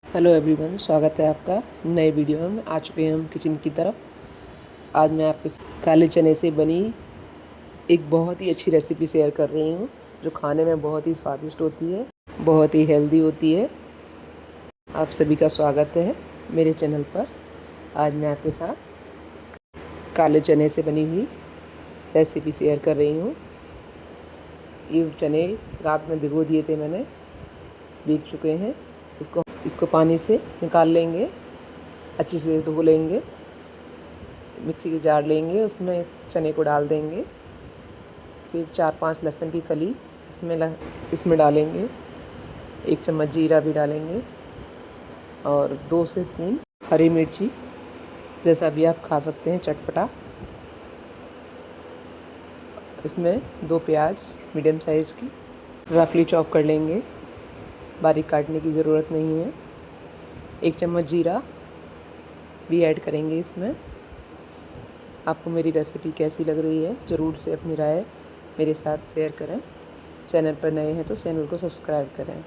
Hello everyone, स्वागत है आपका नए वीडियो में। आ चुके हैं हम किचन की तरफ। आज मैं आपके साथ काले चने से बनी एक बहुत ही अच्छी रेसिपी शेयर कर रही हूँ, जो खाने में बहुत ही स्वादिष्ट होती है, बहुत ही हेल्दी होती है। आप सभी का स्वागत है मेरे चैनल पर। आज मैं आपके साथ काले चने से बनी हुई रेसिपी शेयर कर रही हूँ। ये चने रात में भिगो दिए थे मैंने, भीग चुके हैं। इसको पानी से निकाल लेंगे, अच्छे से धो लेंगे। मिक्सी की जार लेंगे, उसमें इस चने को डाल देंगे। फिर 4-5 लहसुन की कली इसमें डालेंगे। 1 चम्मच जीरा भी डालेंगे और 2 से 3 हरी मिर्ची, जैसा भी आप खा सकते हैं, चटपटा। इसमें 2 प्याज मीडियम साइज़ की रफली चॉप कर लेंगे, बारीक काटने की ज़रूरत नहीं है। 1 चम्मच जीरा भी ऐड करेंगे इसमें। आपको मेरी रेसिपी कैसी लग रही है, ज़रूर से अपनी राय मेरे साथ शेयर करें। चैनल पर नए हैं तो चैनल को सब्सक्राइब करें।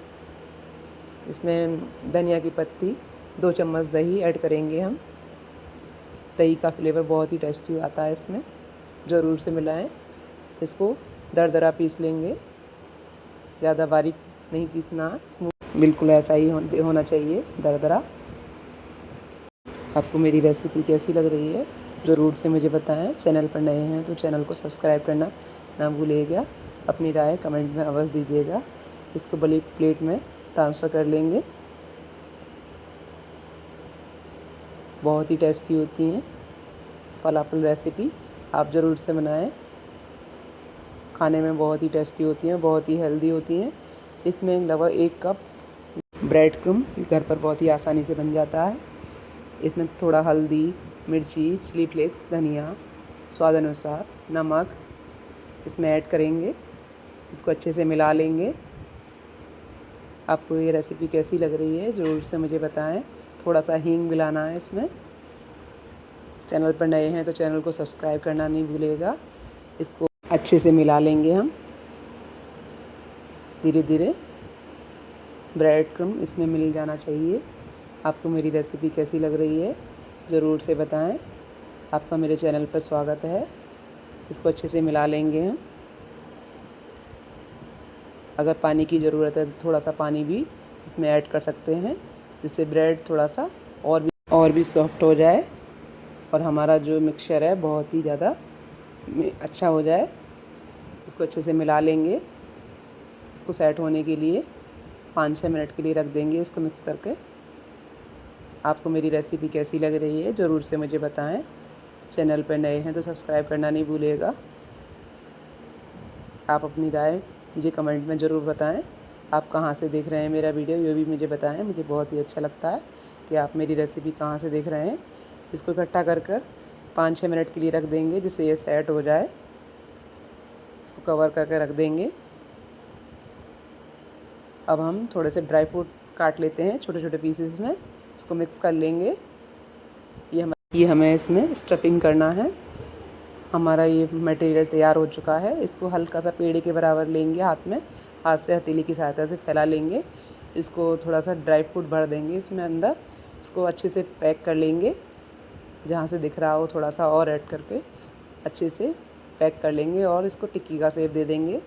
इसमें धनिया की पत्ती, 2 चम्मच दही ऐड करेंगे हम। दही का फ्लेवर बहुत ही टेस्टी आता है इसमें, ज़रूर से मिलाएं। इसको दरदरा पीस लेंगे, ज़्यादा बारीक नहीं पीसना, स्मूथ बिल्कुल ऐसा ही होना चाहिए, दरदरा। आपको मेरी रेसिपी कैसी लग रही है, ज़रूर से मुझे बताएं। चैनल पर नए हैं तो चैनल को सब्सक्राइब करना ना भूलिएगा। अपनी राय कमेंट में अवश्य दीजिएगा। इसको बड़ी प्लेट में ट्रांसफ़र कर लेंगे। बहुत ही टेस्टी होती हैं फलाफल रेसिपी, आप ज़रूर से बनाएं। खाने में बहुत ही टेस्टी होती हैं, बहुत ही हेल्दी होती हैं। इसमें लगभग 1 कप ब्रेड क्रम्ब घर पर बहुत ही आसानी से बन जाता है। इसमें थोड़ा हल्दी, मिर्ची, चिली फ्लेक्स, धनिया, स्वाद अनुसार नमक इसमें ऐड करेंगे। इसको अच्छे से मिला लेंगे। आपको ये रेसिपी कैसी लग रही है, ज़रूर से मुझे बताएं। थोड़ा सा हींग मिलाना है इसमें। चैनल पर नए हैं तो चैनल को सब्सक्राइब करना नहीं भूलिएगा। इसको अच्छे से मिला लेंगे हम। धीरे धीरे ब्रेड क्रम्ब इसमें मिल जाना चाहिए। आपको मेरी रेसिपी कैसी लग रही है, ज़रूर से बताएं। आपका मेरे चैनल पर स्वागत है। इसको अच्छे से मिला लेंगे हम। अगर पानी की ज़रूरत है तो थोड़ा सा पानी भी इसमें ऐड कर सकते हैं, जिससे ब्रेड थोड़ा सा और भी सॉफ्ट हो जाए और हमारा जो मिक्सचर है बहुत ही ज़्यादा अच्छा हो जाए। इसको अच्छे से मिला लेंगे। इसको सेट होने के लिए 5-6 मिनट के लिए रख देंगे इसको मिक्स करके। आपको मेरी रेसिपी कैसी लग रही है, ज़रूर से मुझे बताएं। चैनल पर नए हैं तो सब्सक्राइब करना नहीं भूलिएगा। आप अपनी राय मुझे कमेंट में ज़रूर बताएं। आप कहाँ से देख रहे हैं मेरा वीडियो, ये भी मुझे बताएं। मुझे बहुत ही अच्छा लगता है कि आप मेरी रेसिपी कहाँ से देख रहे हैं। इसको इकट्ठा कर 5-6 मिनट के लिए रख देंगे, जिससे ये सेट हो जाए। इसको कवर करके रख देंगे। अब हम थोड़े से ड्राई फ्रूट काट लेते हैं छोटे छोटे पीसेस में। इसको मिक्स कर लेंगे। ये हमें इसमें स्टफिंग करना है। हमारा ये मटेरियल तैयार हो चुका है। इसको हल्का सा पेड़े के बराबर लेंगे हाथ में, हाथ से हथेली की सहायता से फैला लेंगे। इसको थोड़ा सा ड्राई फ्रूट भर देंगे इसमें अंदर। इसको अच्छे से पैक कर लेंगे, जहाँ से दिख रहा हो थोड़ा सा और ऐड करके अच्छे से पैक कर लेंगे और इसको टिक्की का शेप दे देंगे।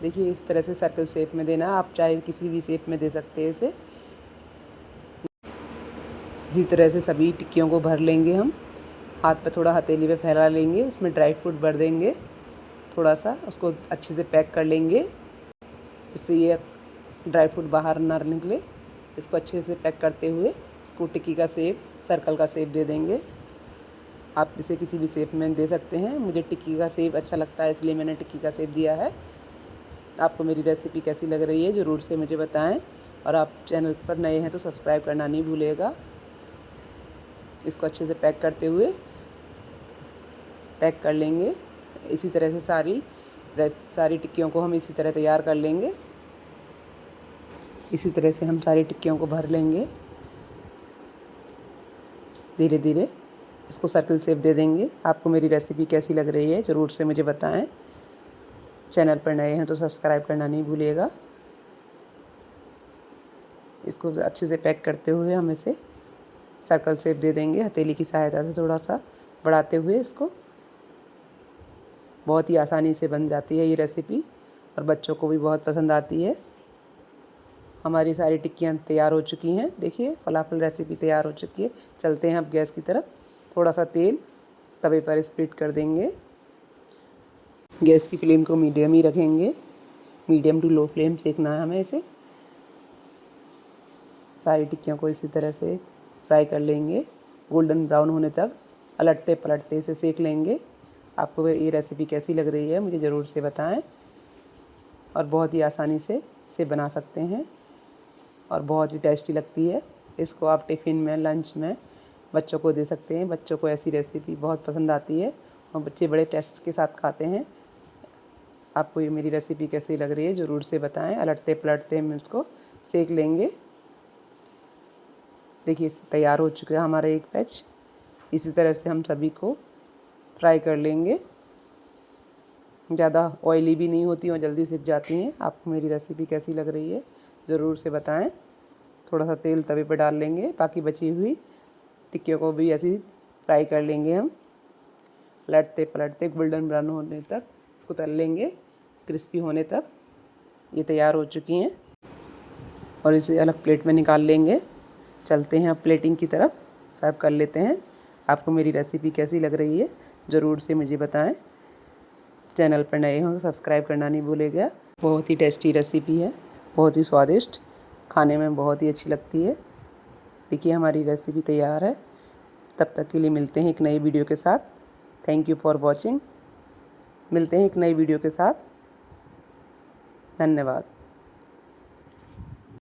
देखिए, इस तरह से सर्कल शेप में देना, आप चाहे किसी भी शेप में दे सकते हैं इसे। इसी तरह से सभी टिक्कियों को भर लेंगे हम। हाथ पे थोड़ा हथेली पे फैला लेंगे, उसमें ड्राई फ्रूट भर देंगे थोड़ा सा। उसको अच्छे से पैक कर लेंगे, इससे ये ड्राई फ्रूट बाहर ना निकले। इसको अच्छे से पैक करते हुए इसको टिक्की का शेप, सर्कल का शेप दे देंगे। आप इसे किसी भी शेप में दे सकते हैं। मुझे टिक्की का शेप अच्छा लगता है, इसलिए मैंने टिक्की का शेप दिया है। आपको मेरी रेसिपी कैसी लग रही है, ज़रूर से मुझे बताएं। और आप चैनल पर नए हैं तो सब्सक्राइब करना नहीं भूलिएगा। इसको अच्छे से पैक करते हुए पैक कर लेंगे। इसी तरह से सारी टिक्कियों को हम इसी तरह तैयार कर लेंगे। इसी तरह से हम सारी टिक्कियों को भर लेंगे। धीरे धीरे इसको सर्कल शेप दे देंगे। आपको मेरी रेसिपी कैसी लग रही है, ज़रूर से मुझे बताएं। चैनल पर नए हैं तो सब्सक्राइब करना नहीं भूलिएगा। इसको अच्छे से पैक करते हुए हम इसे सर्कल शेप दे देंगे हथेली की सहायता से, थोड़ा सा बढ़ाते हुए इसको। बहुत ही आसानी से बन जाती है ये रेसिपी और बच्चों को भी बहुत पसंद आती है। हमारी सारी टिक्कियाँ तैयार हो चुकी हैं। देखिए फलाफल रेसिपी तैयार हो चुकी है। चलते हैं अब गैस की तरफ। थोड़ा सा तेल तवे पर स्प्रेड कर देंगे। गैस की फ्लेम को मीडियम ही रखेंगे, मीडियम टू लो फ्लेम सेकना है हमें इसे। सारी टिक्कियों को इसी तरह से फ्राई कर लेंगे, गोल्डन ब्राउन होने तक पलटते पलटते इसे सेक लेंगे। आपको ये रेसिपी कैसी लग रही है मुझे ज़रूर से बताएं। और बहुत ही आसानी से इसे बना सकते हैं और बहुत ही टेस्टी लगती है। इसको आप टिफ़िन में, लंच में बच्चों को दे सकते हैं। बच्चों को ऐसी रेसिपी बहुत पसंद आती है और बच्चे बड़े टेस्ट के साथ खाते हैं। आपको ये मेरी रेसिपी कैसी लग रही है ज़रूर से बताएं। अलटते पलटते हम इसको सेक लेंगे। देखिए तैयार हो चुका है हमारा एक बैच। इसी तरह से हम सभी को फ्राई कर लेंगे। ज़्यादा ऑयली भी नहीं होती और जल्दी सिक जाती हैं। आपको मेरी रेसिपी कैसी लग रही है ज़रूर से बताएं। थोड़ा सा तेल तवे पर डाल लेंगे, बाकी बची हुई टिक्कियों को भी ऐसे ही फ्राई कर लेंगे हम, पलटते पलटते गोल्डन ब्राउन होने तक इसको तल लेंगे, क्रिस्पी होने तक। ये तैयार हो चुकी हैं और इसे अलग प्लेट में निकाल लेंगे। चलते हैं अब प्लेटिंग की तरफ, सर्व कर लेते हैं। आपको मेरी रेसिपी कैसी लग रही है ज़रूर से मुझे बताएं। चैनल पर नए हों तो सब्सक्राइब करना नहीं भूलिएगा। बहुत ही टेस्टी रेसिपी है, बहुत ही स्वादिष्ट, खाने में बहुत ही अच्छी लगती है। देखिए हमारी रेसिपी तैयार है। तब तक के लिए मिलते हैं एक नई वीडियो के साथ। Thank you for watching. मिलते हैं एक नई वीडियो के साथ। धन्यवाद।